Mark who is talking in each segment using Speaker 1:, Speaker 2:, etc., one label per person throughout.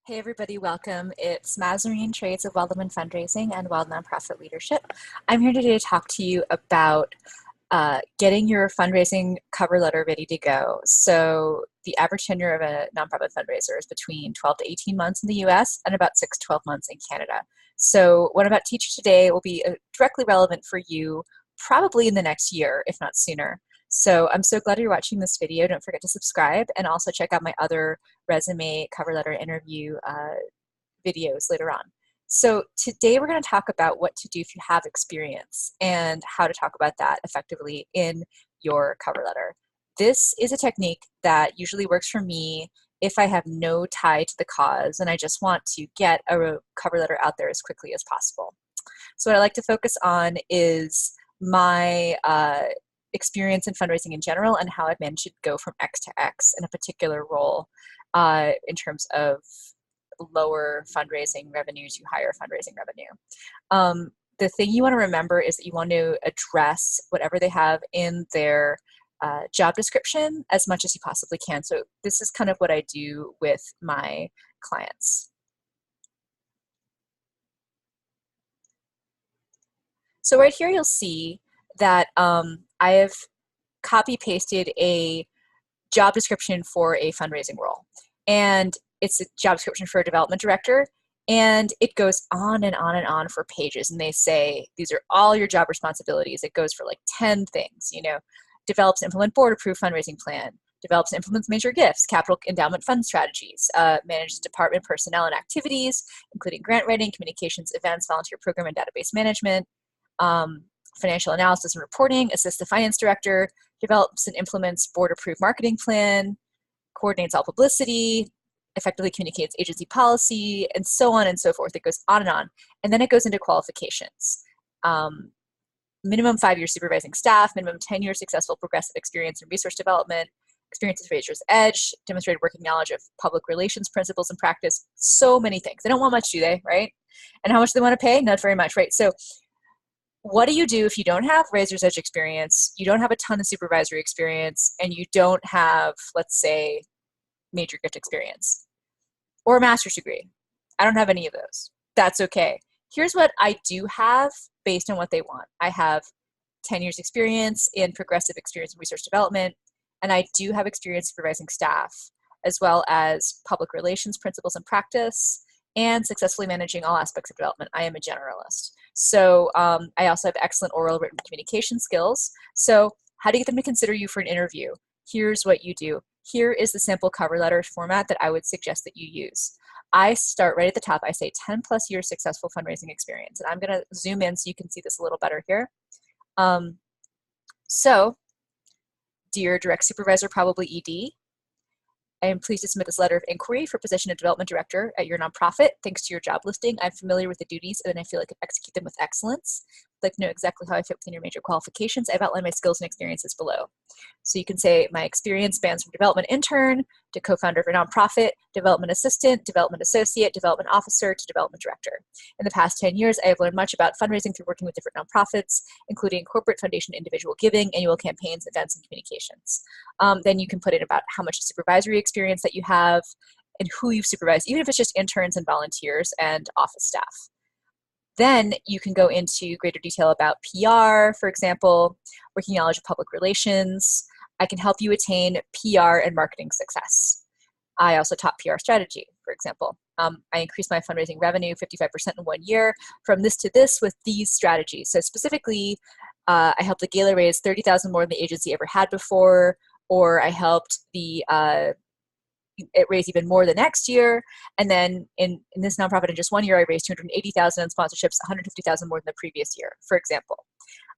Speaker 1: Hey everybody, welcome. It's Mazarine Trades of Wildman Fundraising and Wild Nonprofit Leadership. I'm here today to talk to you about getting your fundraising cover letter ready to go. So the average tenure of a nonprofit fundraiser is between 12 to 18 months in the US and about 6 to 12 months in Canada. So what I'm about to teach you today will be directly relevant for you probably in the next year, if not sooner. So I'm so glad you're watching this video. Don't forget to subscribe and also check out my other resume, cover letter, interview videos later on. So today we're going to talk about what to do if you have experience and how to talk about that effectively in your cover letter. This is a technique that usually works for me if I have no tie to the cause and I just want to get a cover letter out there as quickly as possible. So what I like to focus on is my experience in fundraising in general and how I've managed to go from X to X in a particular role in terms of lower fundraising revenue to higher fundraising revenue. The thing you want to remember is that you want to address whatever they have in their job description as much as you possibly can. So this is kind of what I do with my clients. So right here you'll see that I have copy pasted a job description for a fundraising role. And it's a job description for a development director. And it goes on and on and on for pages. And they say, these are all your job responsibilities. It goes for like 10 things, develops and implement board approved fundraising plan, develops and implements major gifts, capital endowment fund strategies, manages department personnel and activities, including grant writing, communications, events, volunteer program, and database management, financial analysis and reporting, assists the finance director, develops and implements board-approved marketing plan, coordinates all publicity, effectively communicates agency policy, and so on and so forth. It goes on and on. And then it goes into qualifications. Minimum 5 years supervising staff, minimum 10 years successful progressive experience in resource development, experience at Raiser's Edge, demonstrated working knowledge of public relations principles and practice, so many things. They don't want much, do they, right? And how much do they want to pay? Not very much, right? So what do you do if you don't have Raiser's Edge experience, you don't have a ton of supervisory experience, and you don't have, let's say, major gift experience or a master's degree? I don't have any of those. That's okay. Here's what I do have based on what they want. I have 10 years experience in progressive experience in research development, and I do have experience supervising staff, as well as public relations principles and practice, and successfully managing all aspects of development. I am a generalist. So I also have excellent oral written communication skills. So how do you get them to consider you for an interview? Here's what you do. Here is the sample cover letter format that I would suggest that you use. I start right at the top. I say 10 plus years successful fundraising experience. And I'm going to zoom in so you can see this a little better here. So, dear direct supervisor, probably ED, I am pleased to submit this letter of inquiry for position of development director at your nonprofit. Thanks to your job listing, I'm familiar with the duties and I feel I can execute them with excellence. I'd like to know exactly how I fit within your major qualifications. I've outlined my skills and experiences below. So you can say my experience spans from development intern to co-founder of a nonprofit, development assistant, development associate, development officer, to development director. In the past 10 years, I have learned much about fundraising through working with different nonprofits, including corporate, foundation, individual giving, annual campaigns, events, and communications. Then you can put in about how much supervisory experience that you have and who you've supervised, even if it's just interns and volunteers and office staff. Then you can go into greater detail about PR, for example, working knowledge of public relations. I can help you attain PR and marketing success. I also taught PR strategy, for example. I increased my fundraising revenue 55% in 1 year from this to this with these strategies. So specifically, I helped the gala raise $30,000 more than the agency ever had before, or I helped it raised even more the next year. And then in this nonprofit, in just 1 year, I raised $280,000 in sponsorships, $150,000 more than the previous year, for example.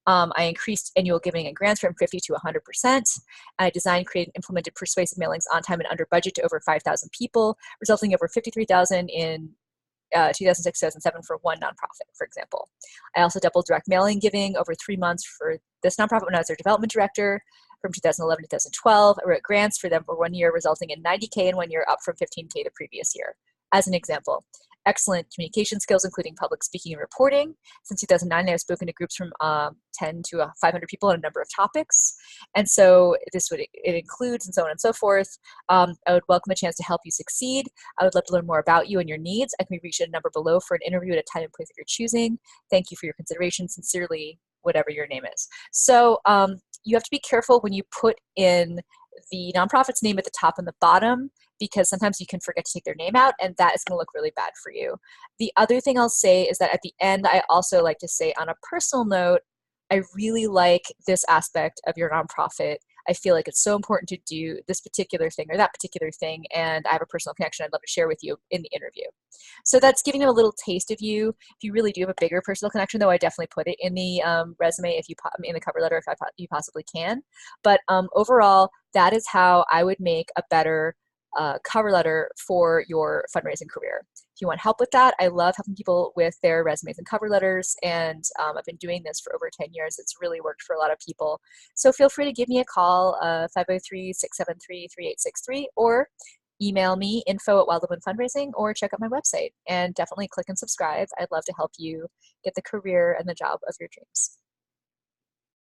Speaker 1: I increased annual giving and grants from 50 to 100%. I designed, created, and implemented persuasive mailings on time and under budget to over 5,000 people, resulting in over 53,000 in 2006-2007 for one nonprofit, for example. I also doubled direct mailing giving over 3 months for this nonprofit when I was their development director. From 2011 to 2012, I wrote grants for them for 1 year, resulting in $90K in 1 year, up from $15K the previous year, as an example. excellent communication skills, including public speaking and reporting. Since 2009, I've spoken to groups from 10 to 500 people on a number of topics. And so it includes and so on and so forth. I would welcome a chance to help you succeed. I would love to learn more about you and your needs. I can be reached at a number below for an interview at a time and place of your choosing. Thank you for your consideration. Sincerely, whatever your name is. So you have to be careful when you put in the nonprofit's name at the top and the bottom, because sometimes you can forget to take their name out, and that is going to look really bad for you. The other thing I'll say is that at the end, I also like to say on a personal note, I really like this aspect of your nonprofit. I feel like it's so important to do this particular thing or that particular thing, and I have a personal connection I'd love to share with you in the interview. So that's giving them a little taste of you. If you really do have a bigger personal connection, though, I definitely put it in the resume if you in the cover letter if you possibly can. But overall, that is how I would make a better cover letter for your fundraising career. If you want help with that, I love helping people with their resumes and cover letters, and I've been doing this for over 10 years. It's really worked for a lot of people. So feel free to give me a call, 503-673-3863, or email me, info@wildwoodland fundraising, or check out my website. And definitely click and subscribe. I'd love to help you get the career and the job of your dreams.